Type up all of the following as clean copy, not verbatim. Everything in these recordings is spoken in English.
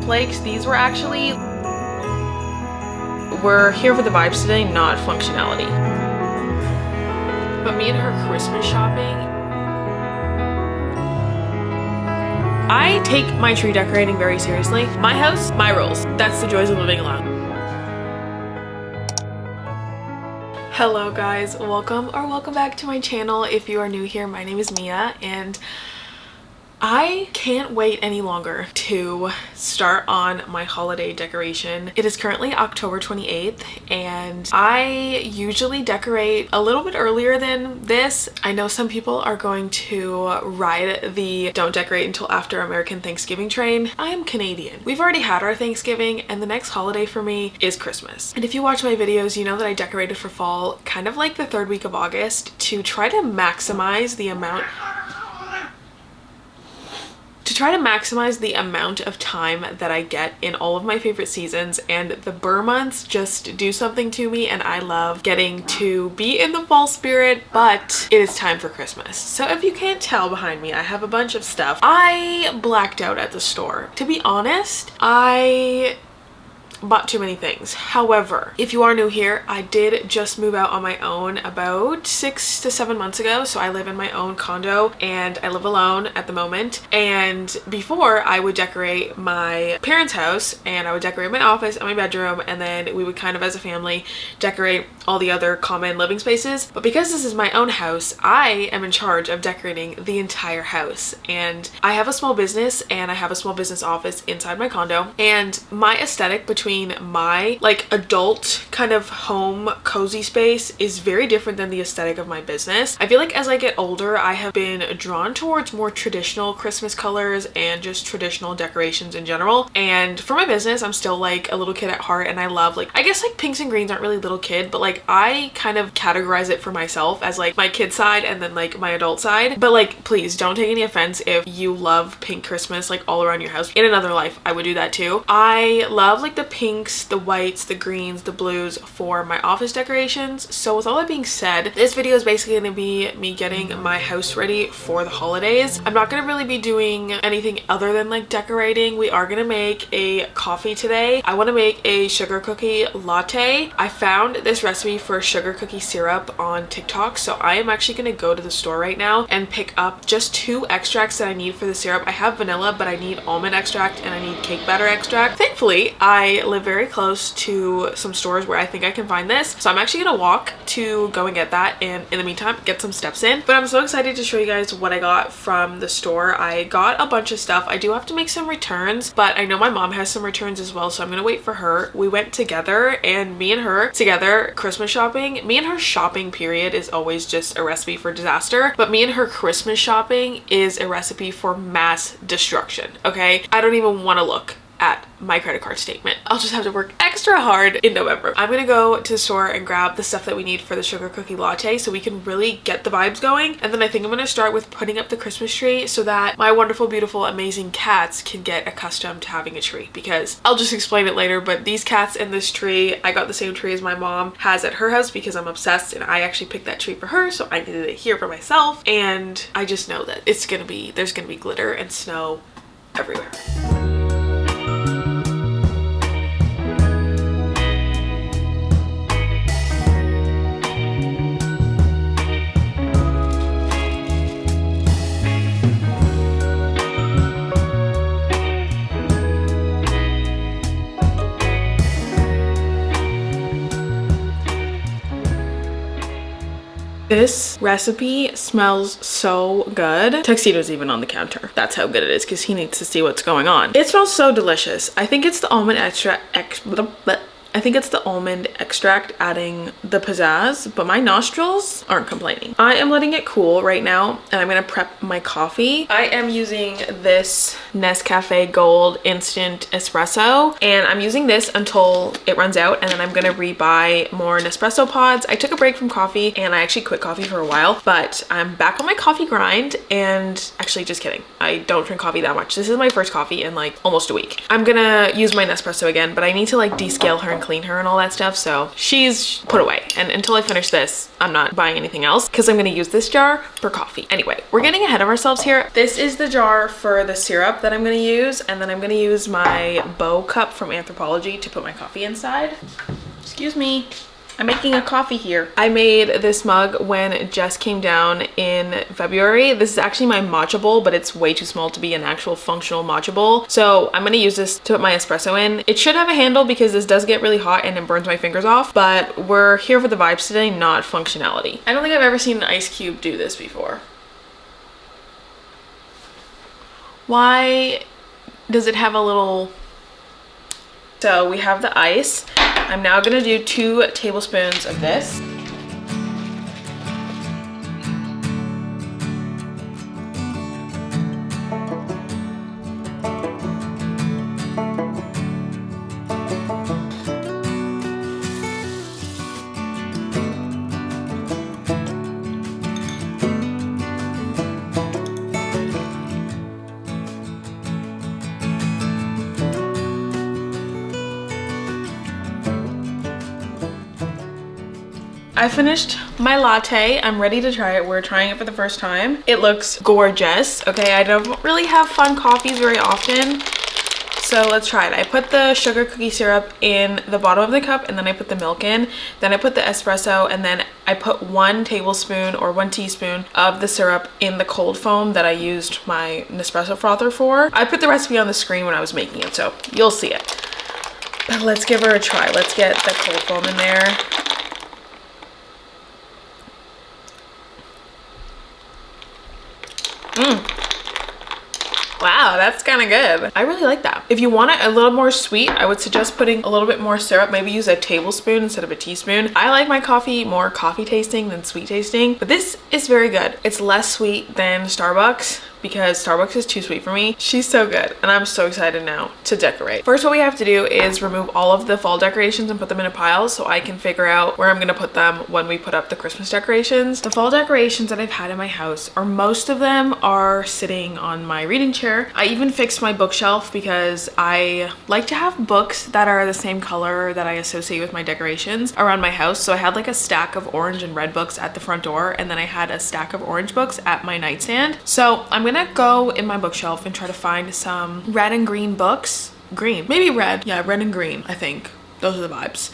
snowflakes. These were actually... We're here for the vibes today, not functionality. But me and her Christmas shopping... I take my tree decorating very seriously. My house, my rules. That's the joys of living alone. Hello guys, welcome back to my channel. If you are new here, my name is Mia and I can't wait any longer to start on my holiday decoration. It is currently October 28th and I usually decorate a little bit earlier than this. I know some people are going to ride the don't decorate until after American Thanksgiving train. I am Canadian. We've already had our Thanksgiving and the next holiday for me is Christmas. And if you watch my videos, you know that I decorated for fall kind of like the third week of August to try to maximize the amount of time that I get in all of my favorite seasons, and the Burr months just do something to me and I love getting to be in the fall spirit, but it is time for Christmas. So if you can't tell behind me, I have a bunch of stuff. I blacked out at the store. To be honest, I bought too many things. However, if you are new here, I did just move out on my own about 6 to 7 months ago. So I live in my own condo and I live alone at the moment. And before, I would decorate my parents' house and I would decorate my office and my bedroom, and then we would kind of as a family decorate all the other common living spaces. But because this is my own house, I am in charge of decorating the entire house. And I have a small business and I have a small business office inside my condo, and my aesthetic between my like adult kind of home cozy space is very different than the aesthetic of my business. I feel like as I get older, I have been drawn towards more traditional Christmas colors and just traditional decorations in general. And for my business, I'm still like a little kid at heart, and I love like, I guess like pinks and greens aren't really little kid, but like I kind of categorize it for myself as like my kid side and then like my adult side. But like, please don't take any offense if you love pink Christmas like all around your house. In another life, I would do that too. I love like the pinks, the whites, the greens, the blues for my office decorations. So with all that being said, this video is basically going to be me getting my house ready for the holidays. I'm not going to really be doing anything other than like decorating. We are going to make a coffee today. I want to make a sugar cookie latte. I found this recipe for sugar cookie syrup on TikTok, so I am actually going to go to the store right now and pick up just 2 extracts that I need for the syrup. I have vanilla, but I need almond extract and I need cake batter extract. Thankfully, I live very close to some stores where I think I can find this, so I'm actually gonna walk to go and get that, and in the meantime get some steps in. But I'm so excited to show you guys what I got from the store. I got a bunch of stuff. I do have to make some returns, but I know my mom has some returns as well, so I'm gonna wait for her. We went together, and me and her together Christmas shopping. Me and her shopping period is always just a recipe for disaster, but me and her Christmas shopping is a recipe for mass destruction. Okay, I don't even want to look at my credit card statement. I'll just have to work extra hard in November. I'm gonna go to the store and grab the stuff that we need for the sugar cookie latte so we can really get the vibes going. And then I think I'm gonna start with putting up the Christmas tree so that my wonderful, beautiful, amazing cats can get accustomed to having a tree, because I'll just explain it later, but these cats and this tree, I got the same tree as my mom has at her house because I'm obsessed, and I actually picked that tree for her, so I needed it here for myself. And I just know that there's gonna be glitter and snow everywhere. This recipe smells so good. Tuxedo's even on the counter. That's how good it is, because he needs to see what's going on. It smells so delicious. I think it's the almond I think it's the almond extract adding the pizzazz, but my nostrils aren't complaining. I am letting it cool right now, and I'm gonna prep my coffee. I am using this Nescafe Gold Instant Espresso, and I'm using this until it runs out, and then I'm gonna rebuy more Nespresso pods. I took a break from coffee, and I actually quit coffee for a while, but I'm back on my coffee grind, and actually, just kidding. I don't drink coffee that much. This is my first coffee in like almost a week. I'm gonna use my Nespresso again, but I need to like descale her and clean her and all that stuff, so she's put away, and until I finish this I'm not buying anything else because I'm going to use this jar for coffee. Anyway, we're getting ahead of ourselves here. This is the jar for the syrup that I'm gonna use, and then I'm gonna use my bow cup from Anthropologie to put my coffee inside. Excuse me. I'm making a coffee here. I made this mug when Jess came down in February. This is actually my matcha bowl, but it's way too small to be an actual functional matcha bowl. So I'm gonna use this to put my espresso in. It should have a handle because this does get really hot and it burns my fingers off, but we're here for the vibes today, not functionality. I don't think I've ever seen an ice cube do this before. Why does it have a little... So we have the ice. I'm now gonna do 2 tablespoons of this. I finished my latte. I'm ready to try it. We're trying it for the first time. It looks gorgeous. Okay, I don't really have fun coffees very often, so let's try it. I put the sugar cookie syrup in the bottom of the cup, and then I put the milk in. Then I put the espresso, and then I put 1 tablespoon or 1 teaspoon of the syrup in the cold foam that I used my Nespresso frother for. I put the recipe on the screen when I was making it, so you'll see it. But let's give her a try. Let's get the cold foam in there. Wow, that's kind of good. I really like that. If you want it a little more sweet, I would suggest putting a little bit more syrup. Maybe use a tablespoon instead of a teaspoon. I like my coffee more coffee tasting than sweet tasting, but this is very good. It's less sweet than Starbucks because Starbucks is too sweet for me. She's so good, and I'm so excited now to decorate. First, what we have to do is remove all of the fall decorations and put them in a pile so I can figure out where I'm gonna put them when we put up the Christmas decorations. The fall decorations that I've had in my house, or most of them, are sitting on my reading chair. I even fixed my bookshelf because I like to have books that are the same color that I associate with my decorations around my house. So I had like a stack of orange and red books at the front door, and then I had a stack of orange books at my nightstand. So I'm gonna go in my bookshelf and try to find some red and green books. Green, maybe red. Yeah, red and green, I think. Those are the vibes.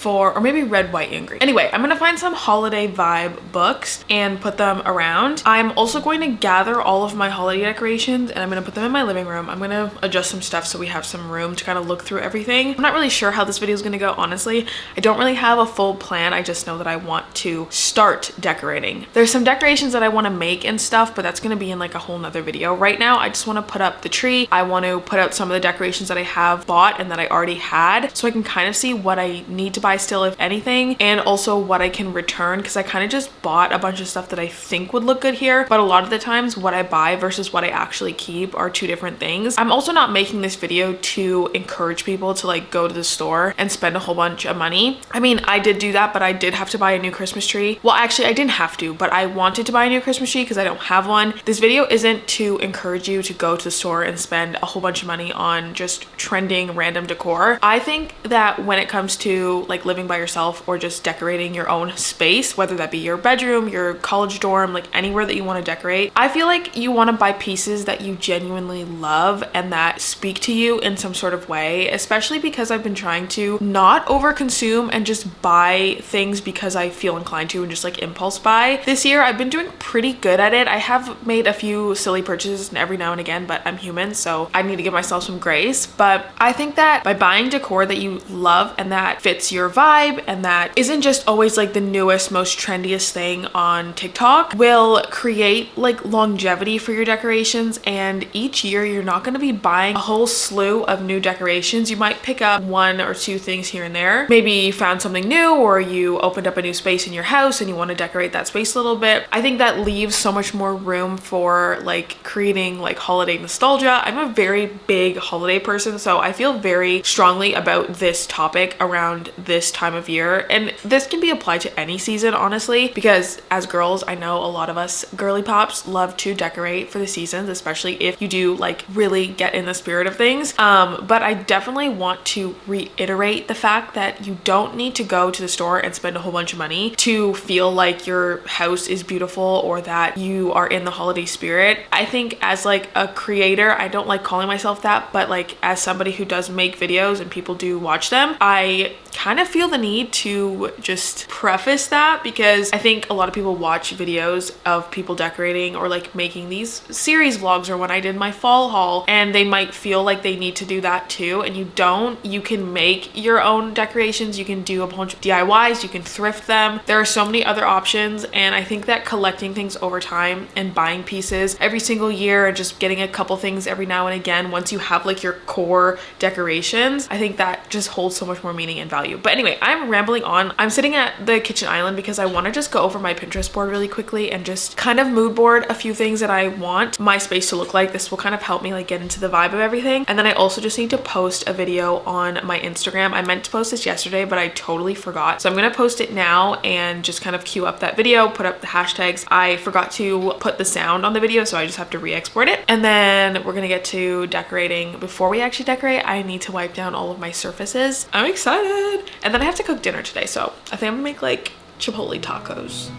Or maybe red, white, and green. Anyway, I'm gonna find some holiday vibe books and put them around. I'm also going to gather all of my holiday decorations and I'm gonna put them in my living room. I'm gonna adjust some stuff so we have some room to kind of look through everything. I'm not really sure how this video is gonna go, honestly. I don't really have a full plan. I just know that I want to start decorating. There's some decorations that I want to make and stuff, but that's gonna be in like a whole nother video. Right now, I just want to put up the tree. I want to put out some of the decorations that I have bought and that I already had, so I can kind of see what I need to buy still, if anything, and also what I can return, because I kind of just bought a bunch of stuff that I think would look good here, but a lot of the times what I buy versus what I actually keep are 2 different things. I'm also not making this video to encourage people to like go to the store and spend a whole bunch of money. I mean, I did do that, but I did have to buy a new Christmas tree. Well, actually I didn't have to, but I wanted to buy a new Christmas tree because I don't have one. This video isn't to encourage you to go to the store and spend a whole bunch of money on just trending random decor. I think that when it comes to like living by yourself or just decorating your own space, whether that be your bedroom, your college dorm, like anywhere that you want to decorate, I feel like you want to buy pieces that you genuinely love and that speak to you in some sort of way, especially because I've been trying to not overconsume and just buy things because I feel inclined to and just like impulse buy. This year I've been doing pretty good at it. I have made a few silly purchases every now and again, but I'm human, so I need to give myself some grace. But I think that by buying decor that you love and that fits your vibe and that isn't just always like the newest, most trendiest thing on TikTok, will create like longevity for your decorations. And each year you're not going to be buying a whole slew of new decorations. You might pick up 1 or 2 things here and there. Maybe you found something new, or you opened up a new space in your house and you want to decorate that space a little bit. I think that leaves so much more room for like creating like holiday nostalgia. I'm a very big holiday person, so I feel very strongly about this topic around this this time of year. And this can be applied to any season, honestly, because as girls, I know a lot of us girly pops love to decorate for the seasons, especially if you do like really get in the spirit of things. But I definitely want to reiterate the fact that you don't need to go to the store and spend a whole bunch of money to feel like your house is beautiful or that you are in the holiday spirit. I think as like a creator, I don't like calling myself that, but like as somebody who does make videos and people do watch them, I kind of feel the need to just preface that, because I think a lot of people watch videos of people decorating or like making these series vlogs, or when I did my fall haul, and they might feel like they need to do that too, and you don't. You can make your own decorations, you can do a bunch of DIYs, you can thrift them. There are so many other options, and I think that collecting things over time and buying pieces every single year and just getting a couple things every now and again, once you have like your core decorations, I think that just holds so much more meaning and value. But anyway, I'm rambling on. I'm sitting at the kitchen island because I want to just go over my Pinterest board really quickly and just kind of mood board a few things that I want my space to look like. This will kind of help me like get into the vibe of everything. And then I also just need to post a video on my Instagram. I meant to post this yesterday, but I totally forgot. So I'm going to post it now and just kind of queue up that video, put up the hashtags. I forgot to put the sound on the video, so I just have to re-export it. And then we're going to get to decorating. Before we actually decorate, I need to wipe down all of my surfaces. I'm excited. And then I have to cook dinner today, so I think I'm gonna make like Chipotle tacos.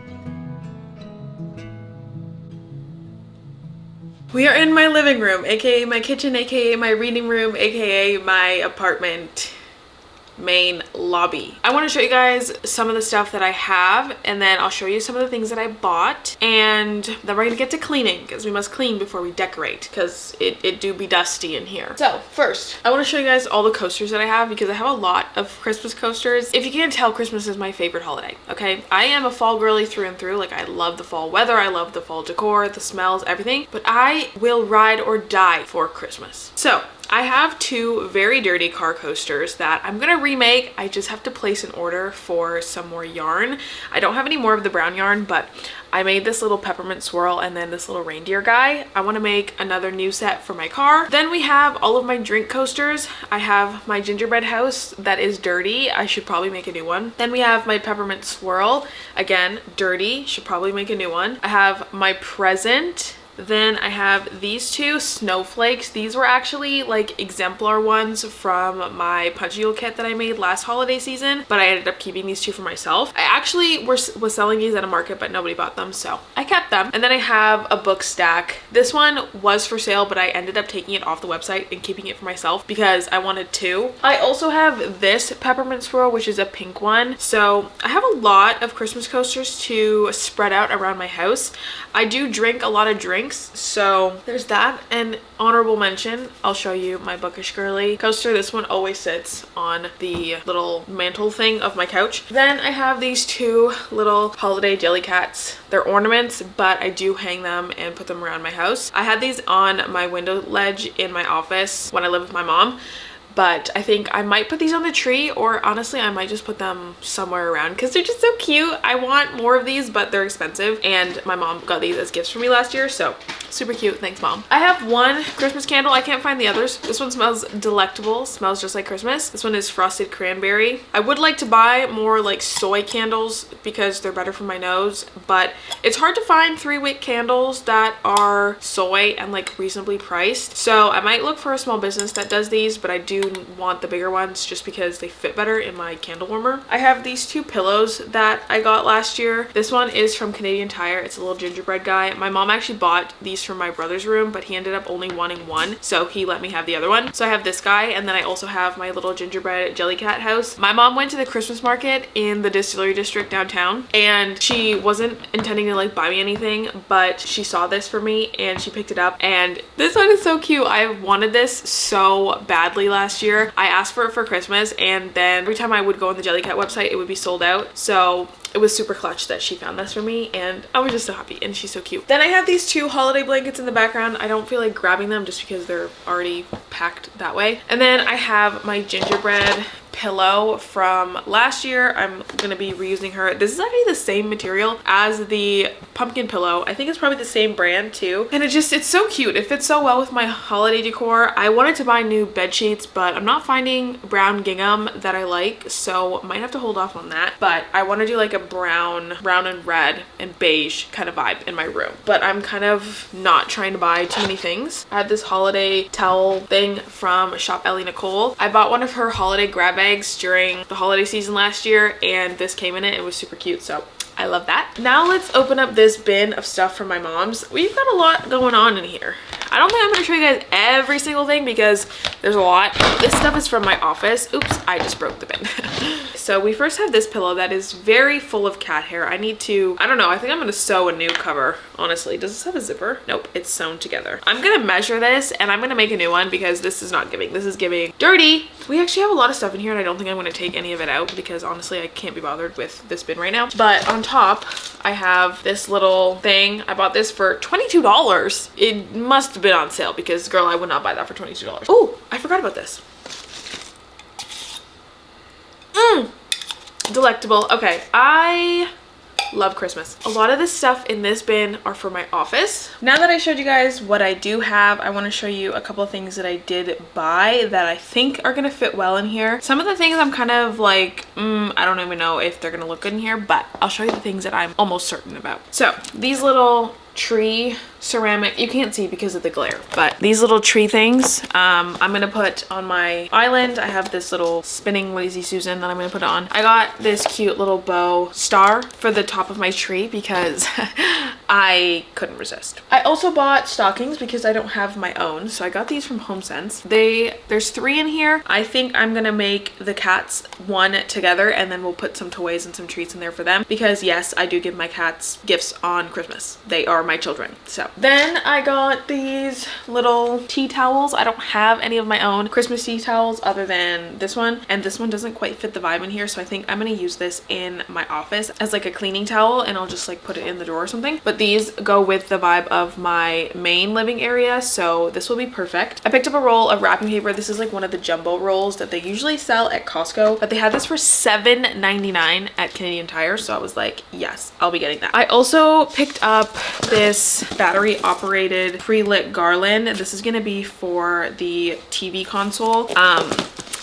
We are in my living room, aka my kitchen, aka my reading room, aka my apartment main lobby. I want to show you guys some of the stuff that I have, and then I'll show you some of the things that I bought, and then we're gonna get to cleaning because we must clean before we decorate, because it do be dusty in here. So first, I want to show you guys all the coasters that I have, because I have a lot of Christmas coasters. If you can't tell, Christmas is my favorite holiday, okay? I am a fall girly through and through. Like, I love the fall weather, I love the fall decor, the smells, everything, but I will ride or die for Christmas. So I have two very dirty car coasters that I'm gonna remake. I just have to place an order for some more yarn. I don't have any more of the brown yarn, but I made this little peppermint swirl and then this little reindeer guy. I want to make another new set for my car. Then we have all of my drink coasters. I have my gingerbread house that is dirty. I should probably make a new one. Then we have my peppermint swirl, again dirty, should probably make a new one. I have my present. Then I have these two snowflakes. These were actually like exemplar ones from my punch deal kit that I made last holiday season, but I ended up keeping these two for myself. I actually was selling these at a market, but nobody bought them, so I kept them. And then I have a book stack. This one was for sale, but I ended up taking it off the website and keeping it for myself because I wanted two. I also have this peppermint swirl, which is a pink one. So I have a lot of Christmas coasters to spread out around my house. I do drink a lot of drinks, so there's that. And honorable mention, I'll show you my Bookish Girly coaster. This one always sits on the little mantle thing of my couch. Then I have these two little holiday jelly cats. They're ornaments, but I do hang them and put them around my house. I had these on my window ledge in my office when I lived with my mom, but I think I might put these on the tree, or honestly I might just put them somewhere around because they're just so cute. I want more of these, but they're expensive, and my mom got these as gifts for me last year, so super cute. Thanks, Mom. I have one Christmas candle. I can't find the others. This one smells delectable, smells just like Christmas. This one is frosted cranberry. I would like to buy more like soy candles because they're better for my nose, but it's hard to find 3-wick candles that are soy and like reasonably priced, so I might look for a small business that does these, but I do want the bigger ones just because they fit better in my candle warmer. I have these two pillows that I got last year. This one is from Canadian Tire. It's a little gingerbread guy. My mom actually bought these from my brother's room, but he ended up only wanting one, so he let me have the other one. So I have this guy, and then I also have my little gingerbread jelly cat house. My mom went to the Christmas market in the distillery district downtown, and she wasn't intending to like buy me anything, but she saw this for me and she picked it up, and this one is so cute. I wanted this so badly last year. I asked for it for Christmas, and then every time I would go on the Jellycat website, it would be sold out. So it was super clutch that she found this for me, and I was just so happy, and she's so cute. Then I have these two holiday blankets in the background. I don't feel like grabbing them just because they're already packed that way. And then I have my gingerbread pillow from last year. I'm gonna be reusing her. This is actually the same material as the pumpkin pillow. I think it's probably the same brand too. And it's so cute. It fits so well with my holiday decor. I wanted to buy new bed sheets, but I'm not finding brown gingham that I like, so might have to hold off on that. But I want to do like a brown and red and beige kind of vibe in my room. But I'm kind of not trying to buy too many things. I had this holiday towel thing from Shop Ellie Nicole. I bought one of her holiday grab bags during the holiday season last year, and this came in it. It was super cute, so I love that. Now let's open up this bin of stuff from my mom's. We've got a lot going on in here. I don't think I'm gonna show you guys every single thing because there's a lot. This stuff is from my office. Oops, I just broke the bin. So we first have this pillow that is very full of cat hair. I need to, I don't know, I think I'm gonna sew a new cover, honestly. Does this have a zipper? Nope, it's sewn together. I'm gonna measure this and I'm gonna make a new one because this is not giving. This is giving dirty. We actually have a lot of stuff in here and I don't think I'm gonna take any of it out because honestly, I can't be bothered with this bin right now. But on top, I have this little thing. I bought this for $22. It must have been on sale because girl, I would not buy that for $22. Oh, I forgot about this. Delectable. Okay, I love Christmas. A lot of the stuff in this bin are for my office. Now that I showed you guys what I do have, I want to show you a couple of things that I did buy that I think are gonna fit well in here. Some of the things I'm kind of like, I don't even know if they're gonna look good in here, but I'll show you the things that I'm almost certain about. So these little tree ceramic, you can't see because of the glare, but these little tree things I'm gonna put on my island. I have this little spinning Lazy Susan that I'm gonna put on. I got this cute little bow star for the top of my tree because I couldn't resist. I also bought stockings because I don't have my own, so I got these from HomeSense. There's 3 in here. I think I'm gonna make the cats one together and then we'll put some toys and some treats in there for them because yes, I do give my cats gifts on Christmas. They are my children. So then I got these little tea towels. I don't have any of my own Christmas tea towels other than this one, and this one doesn't quite fit the vibe in here, so I think I'm gonna use this in my office as like a cleaning towel and I'll just like put it in the drawer or something. But these go with the vibe of my main living area, so this will be perfect. I picked up a roll of wrapping paper. This is like one of the jumbo rolls that they usually sell at Costco, but they had this for $7.99 at Canadian Tire, so I was like, yes, I'll be getting that. I also picked up this battery operated pre-lit garland. This is gonna be for the TV console.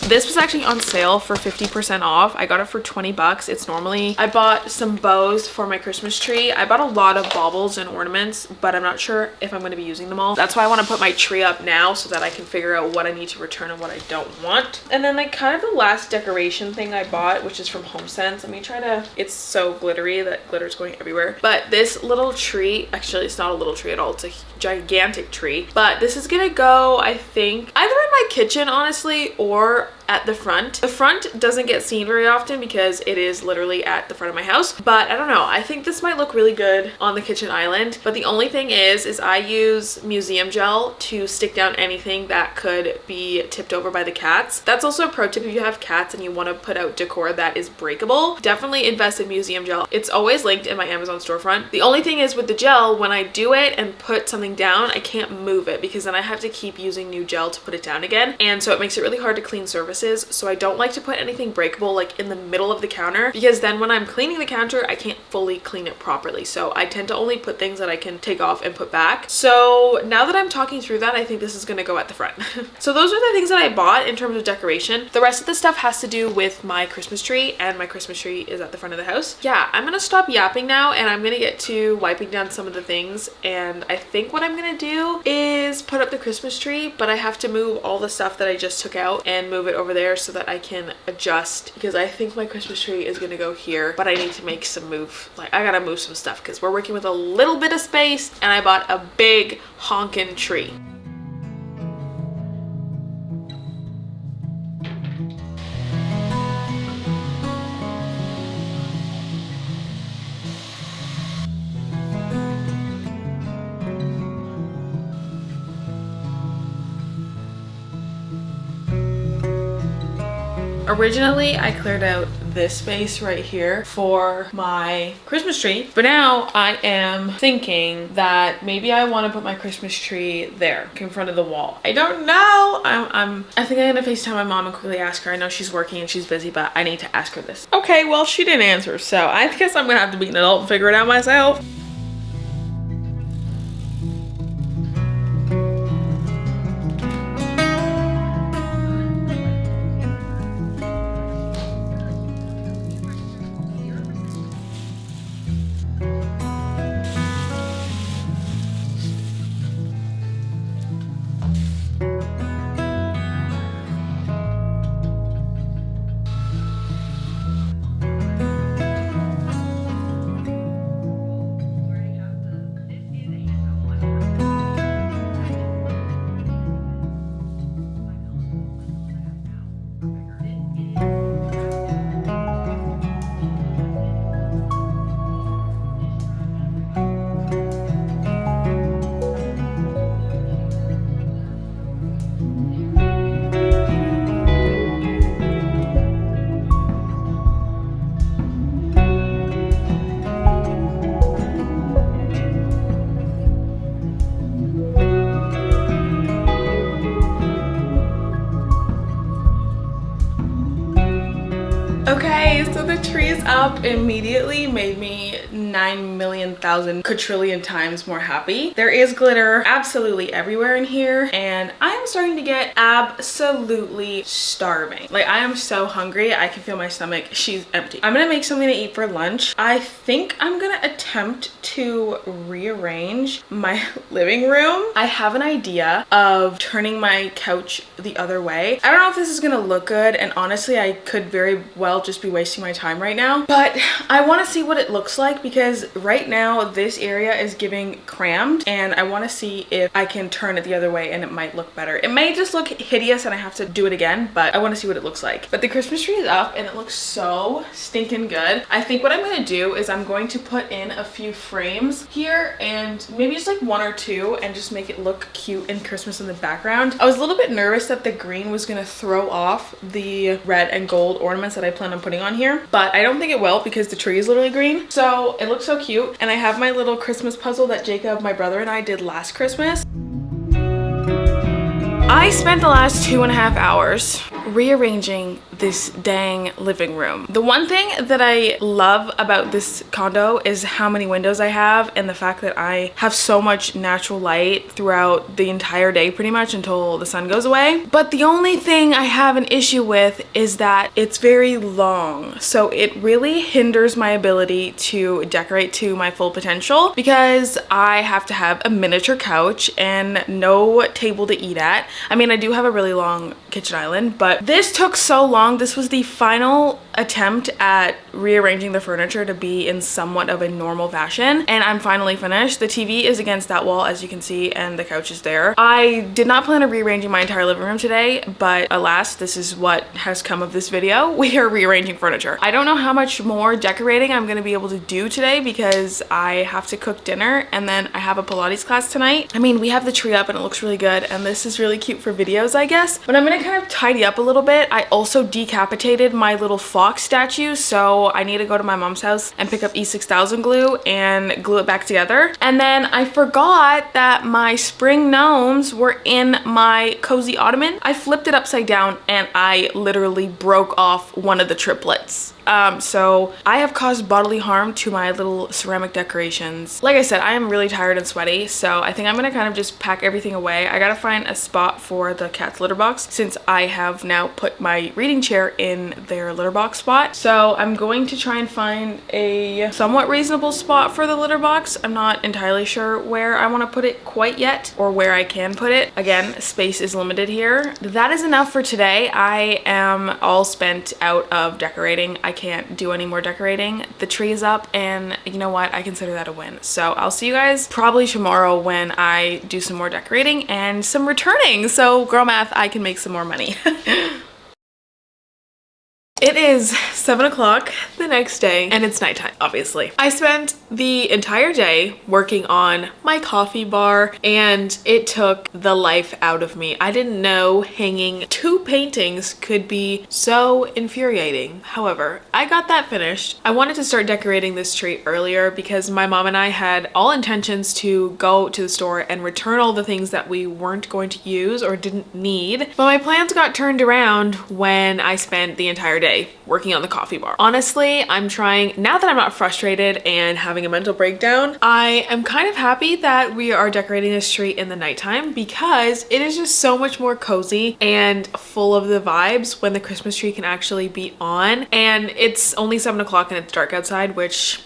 This was actually on sale for 50% off. I got it for 20 bucks. It's normally, I bought some bows for my Christmas tree. I bought a lot of baubles and ornaments, but I'm not sure if I'm going to be using them all. That's why I want to put my tree up now so that I can figure out what I need to return and what I don't want. And then like kind of the last decoration thing I bought, which is from HomeSense. Let me try to, it's so glittery that glitter's going everywhere. But this little tree, actually it's not a little tree at all. It's a gigantic tree. But this is going to go, I think, either in my kitchen, honestly, or at the front. The front doesn't get seen very often because it is literally at the front of my house, but I don't know, I think this might look really good on the kitchen island. But the only thing is I use museum gel to stick down anything that could be tipped over by the cats. That's also a pro tip if you have cats and you want to put out decor that is breakable. Definitely invest in museum gel. It's always linked in my Amazon storefront. The only thing is with the gel, when I do it and put something down, I can't move it because then I have to keep using new gel to put it down again, and so it makes it really hard to clean surfaces. So I don't like to put anything breakable like in the middle of the counter because then when I'm cleaning the counter, I can't fully clean it properly. So I tend to only put things that I can take off and put back. So now that I'm talking through that, I think this is gonna go at the front. So those are the things that I bought in terms of decoration. The rest of the stuff has to do with my Christmas tree, and my Christmas tree is at the front of the house. Yeah, I'm gonna stop yapping now and I'm gonna get to wiping down some of the things, and I think what I'm gonna do is put up the Christmas tree, but I have to move all the stuff that I just took out and move it over there so that I can adjust, because I think my Christmas tree is gonna go here, but I need to make some move. Like I gotta move some stuff because we're working with a little bit of space and I bought a big honkin' tree. Originally, I cleared out this space right here for my Christmas tree. But now I am thinking that maybe I want to put my Christmas tree there in front of the wall. I don't know. I think I'm gonna FaceTime my mom and quickly ask her. I know she's working and she's busy, but I need to ask her this. Okay, well, she didn't answer, so I guess I'm gonna have to be an adult and figure it out myself. Okay, so the tree is up. Immediately made me 9,000,000 quadrillion times more happy. There is glitter absolutely everywhere in here, and I am starting to get absolutely starving. Like, I am so hungry. I can feel my stomach. She's empty. I'm gonna make something to eat for lunch. I think I'm gonna attempt to rearrange my living room. I have an idea of turning my couch the other way. I don't know if this is gonna look good, and honestly, I could very well just be wasting my time right now, but I want to see what it looks like because right now this area is giving crammed, and I want to see if I can turn it the other way and it might look better. It may just look hideous and I have to do it again, but I want to see what it looks like. But the Christmas tree is up and it looks so stinking good. I think what I'm going to do is I'm going to put in a few frames here and maybe just like one or two and just make it look cute and Christmas in the background. I was a little bit nervous that the green was going to throw off the red and gold ornaments that I plan on putting on here, but I don't think it will because the tree is literally green. So it looks so cute, and I have my little Christmas puzzle that Jacob, my brother, and I did last Christmas. I spent the last 2.5 hours rearranging this dang living room. The one thing that I love about this condo is how many windows I have and the fact that I have so much natural light throughout the entire day pretty much until the sun goes away. But the only thing I have an issue with is that it's very long. So it really hinders my ability to decorate to my full potential because I have to have a miniature couch and no table to eat at. I mean, I do have a really long kitchen island, but this took so long. This was the final attempt at rearranging the furniture to be in somewhat of a normal fashion, and I'm finally finished. The TV is against that wall, as you can see, and the couch is there. I did not plan on rearranging my entire living room today, but alas, this is what has come of this video. We are rearranging furniture. I don't know how much more decorating I'm going to be able to do today because I have to cook dinner and then I have a Pilates class tonight. I mean, we have the tree up and it looks really good, and this is really cute for videos, I guess, but I'm going to kind of tidy up a little bit. I also decapitated my little fox statue, so I need to go to my mom's house and pick up E6000 glue and glue it back together. And then I forgot that my spring gnomes were in my cozy ottoman. I flipped it upside down and I literally broke off one of the triplets. So I have caused bodily harm to my little ceramic decorations. Like I said, I am really tired and sweaty, so I think I'm gonna kind of just pack everything away. I gotta find a spot for the cat's litter box since I have now put my reading chair in their litter box spot. So I'm going to try and find a somewhat reasonable spot for the litter box. I'm not entirely sure where I want to put it quite yet or where I can put it. Again, space is limited here. That is enough for today. I am all spent out of decorating. I can't do any more decorating. The tree is up, and you know what? I consider that a win. So I'll see you guys probably tomorrow when I do some more decorating and some returning. So girl math, I can make some more money. It is 7 o'clock the next day and it's nighttime, obviously. I spent the entire day working on my coffee bar and it took the life out of me. I didn't know hanging 2 paintings could be so infuriating. However, I got that finished. I wanted to start decorating this tree earlier because my mom and I had all intentions to go to the store and return all the things that we weren't going to use or didn't need. But my plans got turned around when I spent the entire day working on the coffee bar. Honestly, I'm trying, now that I'm not frustrated and having a mental breakdown, I am kind of happy that we are decorating this tree in the nighttime because it is just so much more cozy and full of the vibes when the Christmas tree can actually be on. And it's only 7 o'clock and it's dark outside, which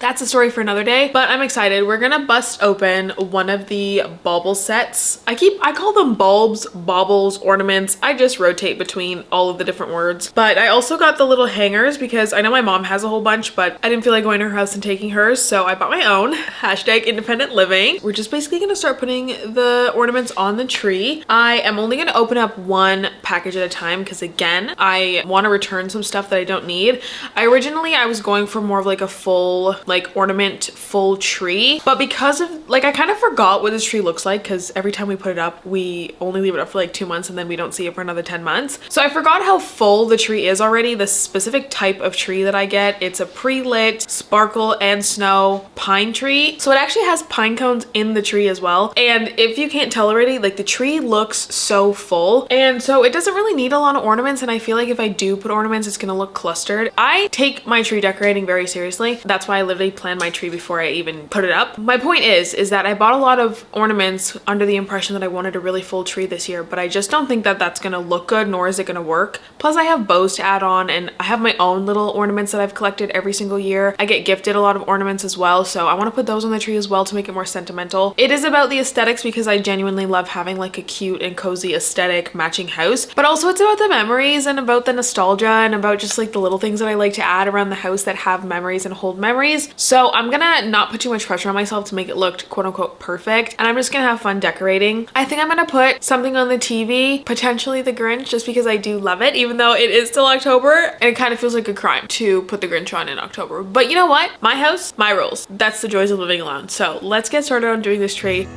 that's a story for another day, but I'm excited. We're gonna bust open one of the bauble sets. I call them bulbs, baubles, ornaments. I just rotate between all of the different words. But I also got the little hangers because I know my mom has a whole bunch, but I didn't feel like going to her house and taking hers, so I bought my own. Hashtag independent living. We're just basically gonna start putting the ornaments on the tree. I am only gonna open up one package at a time because again, I wanna return some stuff that I don't need. Originally, I was going for more of like a full ornament full tree, but because of I kind of forgot what this tree looks like because every time we put it up we only leave it up for like 2 months and then we don't see it for another 10 months. So I forgot how full the tree is already. The specific type of tree that I get, it's a pre-lit sparkle and snow pine tree, so it actually has pine cones in the tree as well. And if you can't tell already, the tree looks so full, and so it doesn't really need a lot of ornaments, and I feel like if I do put ornaments it's gonna look clustered. I take my tree decorating very seriously. That's why I literally plan my tree before I even put it up. My point is that I bought a lot of ornaments under the impression that I wanted a really full tree this year, but I just don't think that that's gonna look good, nor is it gonna work. Plus I have bows to add on and I have my own little ornaments that I've collected every single year. I get gifted a lot of ornaments as well, so I want to put those on the tree as well to make it more sentimental. It is about the aesthetics because I genuinely love having a cute and cozy aesthetic matching house, but also it's about the memories and about the nostalgia and about just the little things that I like to add around the house that have memories and hold memories. So I'm gonna not put too much pressure on myself to make it look quote unquote perfect, and I'm just gonna have fun decorating. I think I'm gonna put something on the TV, potentially the Grinch, just because I do love it, even though it is still October and it kind of feels like a crime to put the Grinch on in October. But you know what? My house, my rules. That's the joys of living alone. So let's get started on doing this tree.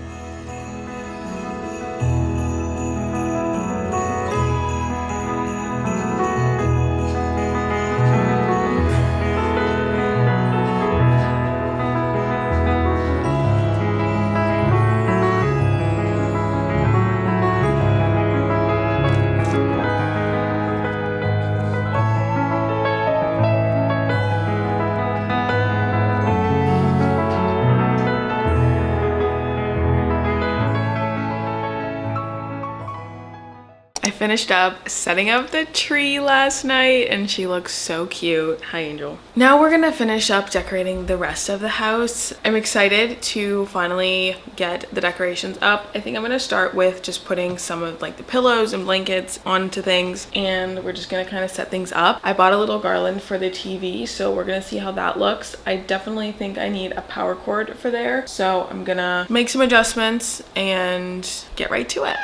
Finished up setting up the tree last night and she looks so cute. Hi, Angel. Now we're gonna finish up decorating the rest of the house. I'm excited to finally get the decorations up. I think I'm gonna start with just putting some of the pillows and blankets onto things, and we're just gonna kind of set things up. I bought a little garland for the TV, so we're gonna see how that looks. I definitely think I need a power cord for there, so I'm gonna make some adjustments and get right to it.